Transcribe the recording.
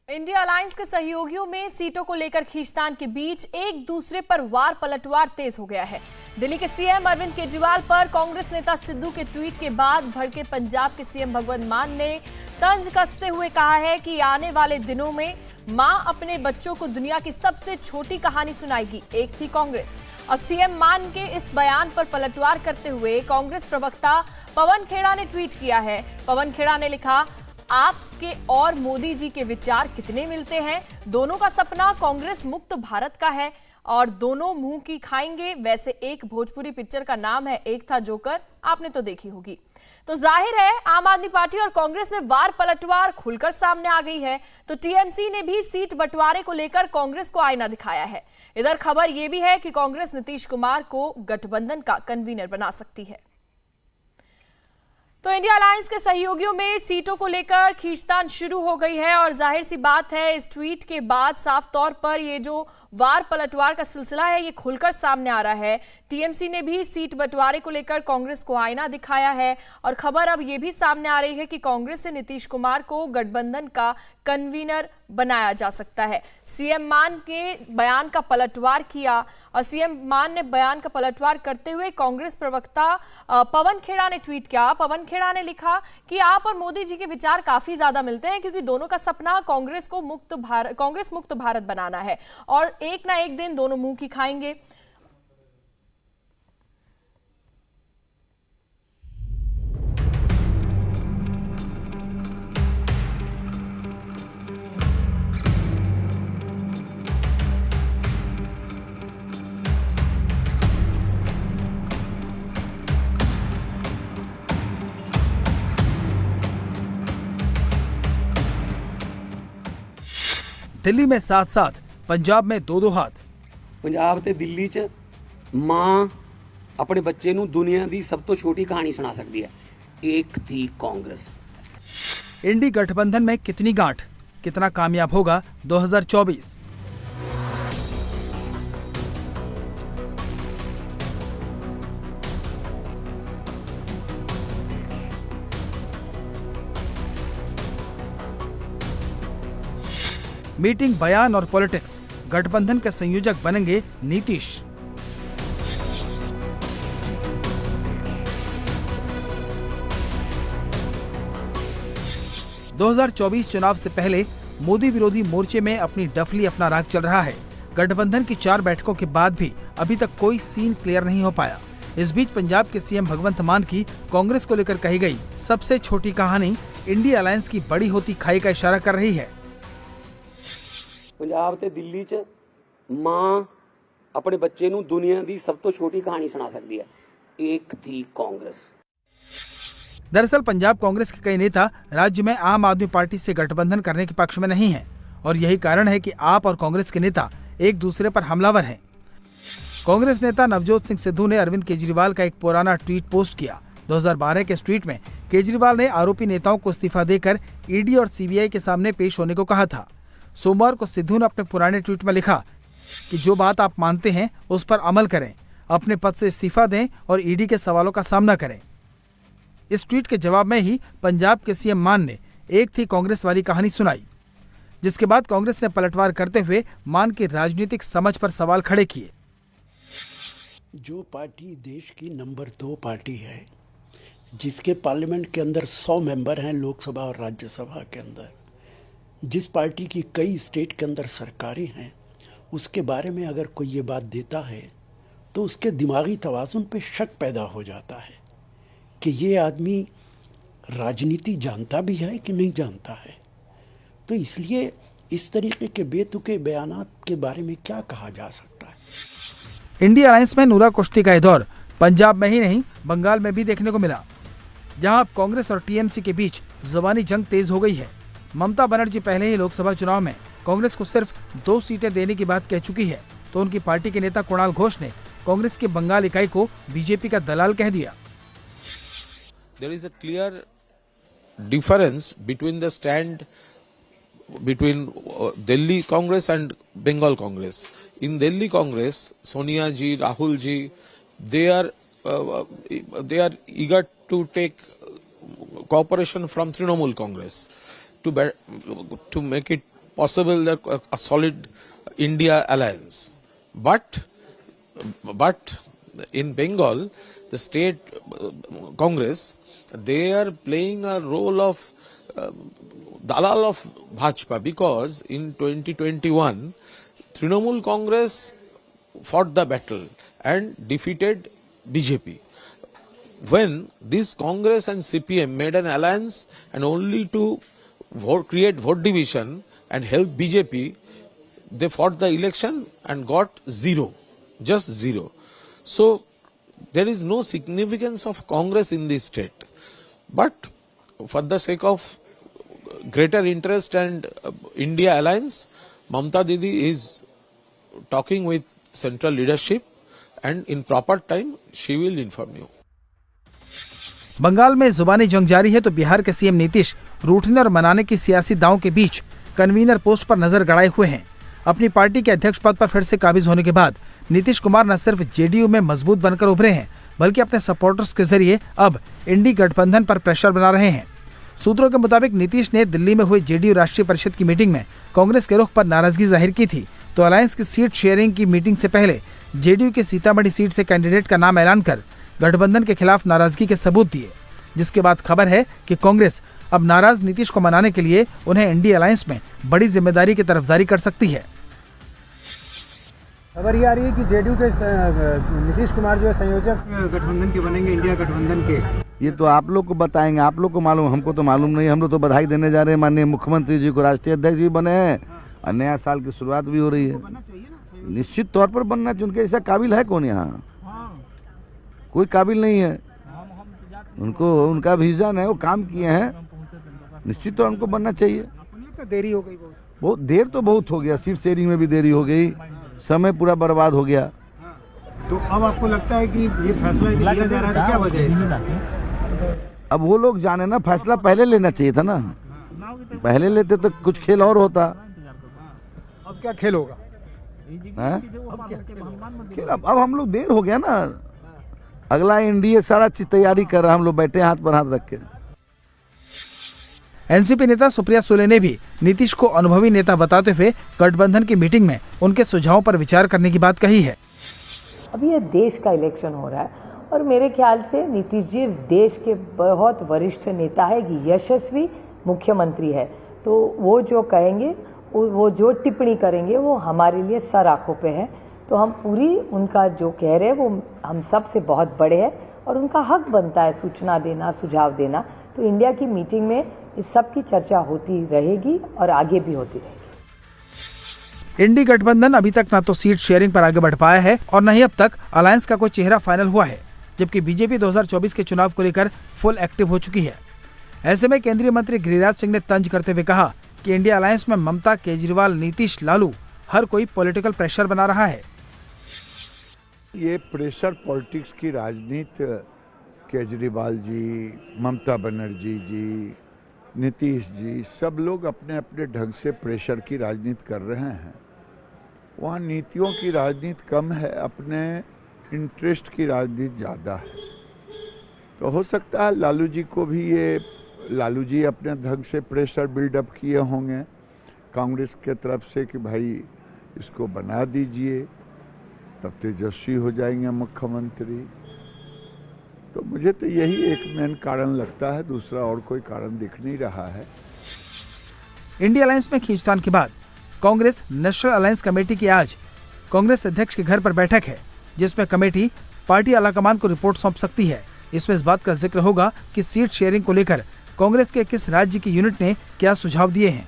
India alliance के सहयोगियों में सीटों को लेकर खींचतान के बीच एक दूसरे पर वार पलटवार तेज हो गया है। दिल्ली के सीएम अरविंद केजरीवाल पर कांग्रेस नेता सिद्धू के ट्वीट के बाद भड़के पंजाब के सीएम भगवंत मान ने तंज कसते हुए कहा है कि आने वाले दिनों में मां अपने बच्चों को दुनिया की सबसे छोटी कहानी सुनाएगी। एक थी कांग्रेस। अब सीएम मान के इस बयान पर पलटवार करते हुए कांग्रेस प्रवक्ता पवन खेड़ा ने ट्वीट किया है। पवन खेड़ा ने लिखा, आपके और मोदी जी के विचार कितने मिलते हैं। दोनों का सपना कांग्रेस मुक्त भारत का है और दोनों मुंह की खाएंगे। वैसे एक भोजपुरी पिक्चर का नाम है एक था जोकर, आपने तो देखी होगी। तो जाहिर है आम आदमी पार्टी और कांग्रेस में वार पलटवार खुलकर सामने आ गई है। तो टीएमसी ने भी सीट बंटवारे को लेकर कांग्रेस को आईना दिखाया है। इधर खबर यह भी है कि कांग्रेस नीतीश कुमार को गठबंधन का कन्वीनर बना सकती है। तो इंडिया अलायंस के सहयोगियों में सीटों को लेकर खींचतान शुरू हो गई है और जाहिर सी बात है इस ट्वीट के बाद साफ तौर पर ये जो वार पलटवार का सिलसिला है ये खुलकर सामने आ रहा है। टीएमसी ने भी सीट बंटवारे को लेकर कांग्रेस को आईना दिखाया है और खबर अब ये भी सामने आ रही है कि कांग्रेस से नीतीश कुमार को गठबंधन का कन्वीनर बनाया जा सकता है। सीएम मान के बयान का पलटवार किया और सीएम मान ने बयान का पलटवार करते हुए कांग्रेस प्रवक्ता पवन खेड़ा ने ट्वीट किया। पवन खेड़ा ने लिखा कि आप और मोदी जी के विचार काफी ज्यादा मिलते हैं क्योंकि दोनों का सपना कांग्रेस मुक्त भारत बनाना है और एक ना एक दिन दोनों मुंह की खाएंगे। दिल्ली में 7-7, पंजाब में 2-2 हाथ। पंजाब ते दिल्ली च मां अपने बच्चे नूं दुनिया दी सब तो छोटी कहानी सुना सकती है। एक थी कांग्रेस। इंडी गठबंधन में कितनी गांठ, कितना कामयाब होगा 2024। मीटिंग, बयान और पॉलिटिक्स, गठबंधन के संयोजक बनेंगे नीतीश। – 2024 चुनाव से पहले मोदी विरोधी मोर्चे में अपनी डफली अपना राग चल रहा है। गठबंधन की 4 बैठकों के बाद भी अभी तक कोई सीन क्लियर नहीं हो पाया। इस बीच पंजाब के सीएम भगवंत मान की कांग्रेस को लेकर कही गई सबसे छोटी कहानी इंडिया अलायंस की बड़ी होती खाई का इशारा कर रही है। पंजाब ते दिल्ली च मां अपने बच्चे नूं दुनिया दी सब तो छोटी कहानी सुना सकती है। एक थी कांग्रेस। दरअसल पंजाब कांग्रेस के कई नेता राज्य में आम आदमी पार्टी से गठबंधन करने के पक्ष में नहीं हैं और यही कारण है कि आप और कांग्रेस के नेता एक दूसरे पर हमलावर हैं। कांग्रेस नेता नवजोत सिंह सिद्धू ने अरविंद केजरीवाल का एक पुराना ट्वीट पोस्ट किया। 2012 के इस ट्वीट में केजरीवाल ने आरोपी नेताओं को इस्तीफा देकर ईडी और सीबीआई के सामने पेश होने को कहा था। सोमवार को सिद्धू ने अपने पुराने ट्वीट में लिखा कि जो बात आप मानते हैं उस पर अमल करें, अपने पद से इस्तीफा दें और ईडी के सवालों का सामना करें। इस ट्वीट के जवाब में ही पंजाब के सीएम मान ने एक थी कांग्रेस वाली कहानी सुनाई, जिसके बाद कांग्रेस ने पलटवार करते हुए मान की राजनीतिक समझ पर सवाल खड़े किए। जो पार्टी देश की नंबर 2 पार्टी है, जिसके पार्लियामेंट के अंदर 100 मेंबर हैं, लोकसभा और राज्यसभा के अंदर, जिस पार्टी की कई स्टेट के अंदर सरकारें हैं, उसके बारे में अगर कोई ये बात देता है तो उसके दिमागी तवाज़ुन पे शक पैदा हो जाता है कि ये आदमी राजनीति जानता भी है कि नहीं जानता है। तो इसलिए इस तरीके के बेतुके बयानात के बारे में क्या कहा जा सकता है। इंडिया अलायंस में नूरा कुश्ती का दौर पंजाब में ही नहीं बंगाल में भी देखने को मिला, जहां अब कांग्रेस और टीएमसी के बीच ज़बानी जंग तेज हो गई है। ममता बनर्जी पहले ही लोकसभा चुनाव में कांग्रेस को सिर्फ 2 सीटें देने की बात कह चुकी है, तो उनकी पार्टी के नेता कुणाल घोष ने कांग्रेस की बंगाल इकाई को बीजेपी का दलाल कह दिया। There is a clear difference between the stand between Delhi Congress and Bengal Congress. In Delhi Congress, Sonia ji, Rahul ji, they are eager to take cooperation from Trinamool Congress to make it possible that a solid India alliance. But in Bengal, the state Congress, they are playing a role of dalal of Bhajpa, because in 2021, Trinamool Congress fought the battle and defeated BJP. When this Congress and CPM made an alliance and only to create vote division and help BJP, they fought the election and got zero, just zero. So there is no significance of Congress in this state. But for the sake of greater interest and India alliance, Mamta Didi is talking with central leadership, and in proper time she will inform you. Bengal में जुबानी जंग जारी है तो बिहार के CM Nitish रूठने और मनाने की सियासी दांव के बीच कन्वीनर पोस्ट पर नजर गड़ाए हुए हैं। अपनी पार्टी के अध्यक्ष पद पर फिर से काबिज होने के बाद नीतीश कुमार न सिर्फ जेडीयू में मजबूत बनकर उभरे हैं, बल्कि अपने सपोर्टर्स के जरिए अब इंडी गठबंधन पर प्रेशर बना रहे हैं। सूत्रों के मुताबिक नीतीश ने दिल्ली में हुई जेडीयू राष्ट्रीय परिषद की मीटिंग में कांग्रेस के रुख पर नाराजगी जाहिर की थी, तो अलायंस की सीट शेयरिंग की मीटिंग से पहले जेडीयू के सीतामढ़ी सीट से कैंडिडेट का नाम ऐलान कर गठबंधन के खिलाफ नाराजगी के सबूत दिए, जिसके बाद खबर है कि कांग्रेस अब नाराज नीतीश को मनाने के लिए उन्हें इंडी अलायंस में बड़ी जिम्मेदारी की तरफदारी कर सकती है। खबर ये आ रही है कि जेडीयू के नीतीश कुमार जो है संयोजक गठबंधन के बनेंगे, इंडिया गठबंधन के। ये तो आप लोग को बताएंगे, आप लोग को मालूम, हमको तो मालूम नहीं। हम लोग तो बधाई देने जा रहे हैं माननीय मुख्यमंत्री जी को, राष्ट्रीय अध्यक्ष भी बने हैं और नया साल की शुरुआत भी हो रही है। निश्चित तौर पर बनना चाहिए, उनके ऐसा काबिल है कौन यहाँ? कोई काबिल नहीं है। उनको उनका विजन है, वो काम किए हैं, निश्चित तौर उनको बनना चाहिए। देरी हो गई बहुत देर तो बहुत हो गया, सीट शेयरिंग में भी देरी हो गई, समय पूरा बर्बाद हो गया। तो अब आपको लगता है कि ये फैसला लिया जा रहा है, तो क्या वजह है इसकी? अब वो लोग जाने ना, फैसला पहले लेना चाहिए था ना, पहले लेते तो कुछ खेल और होता। अब क्या खेल होगा? खेल अब हम लोग देर हो गया ना। अगला एनडीए सारा चीज तैयारी कर रहा है, हम लोग बैठे हाथ पर हाथ रख के। एनसीपी नेता सुप्रिया सुले ने भी नीतीश को अनुभवी नेता बताते हुए गठबंधन की मीटिंग में उनके सुझावों पर विचार करने की बात कही है। अभी ये देश का इलेक्शन हो रहा है और मेरे ख्याल से नीतीश जी देश के बहुत वरिष्ठ नेता है, यशस्वी मुख्यमंत्री है, तो वो जो कहेंगे, वो जो टिप्पणी करेंगे, वो हमारे लिए सर आंखों पे है। तो हम पूरी उनका जो कह रहे हैं वो हम सब से बहुत बड़े हैं और उनका हक बनता है सूचना देना, सुझाव देना। तो इंडिया की मीटिंग में इस सब की चर्चा होती रहेगी और आगे भी होती रहेगी। इंडी गठबंधन अभी तक न तो सीट शेयरिंग पर आगे बढ़ पाया है और न ही अब तक अलायंस का कोई चेहरा फाइनल हुआ है, जबकि बीजेपी 2024 के चुनाव को लेकर फुल एक्टिव हो चुकी है। ऐसे में केंद्रीय मंत्री गिरिराज सिंह ने तंज करते हुए कहा कि इंडिया अलायंस में ममता, केजरीवाल, नीतीश, लालू हर कोई पॉलिटिकल प्रेशर बना रहा है। ये प्रेशर पॉलिटिक्स की राजनीति केजरीवाल जी, ममता बनर्जी जी, नीतीश जी, सब लोग अपने अपने ढंग से प्रेशर की राजनीति कर रहे हैं। वहाँ नीतियों की राजनीति कम है, अपने इंटरेस्ट की राजनीति ज़्यादा है। तो हो सकता है लालू जी को भी लालू जी अपने ढंग से प्रेशर बिल्डअप किए होंगे कांग्रेस के तरफ से कि भाई इसको बना दीजिए, तब तेजस्वी हो जाएंगे मुख्यमंत्री। तो मुझे तो यही एक मेन कारण लगता है, दूसरा और कोई कारण दिख नहीं रहा है। इंडिया अलायंस में खींचतान के बाद कांग्रेस नेशनल अलायंस कमेटी की आज कांग्रेस अध्यक्ष के घर पर बैठक है, जिसमें कमेटी पार्टी आलाकमान को रिपोर्ट सौंप सकती है। इसमें इस बात का जिक्र होगा कि सीट शेयरिंग को लेकर कांग्रेस के किस राज्य की यूनिट ने क्या सुझाव दिए हैं।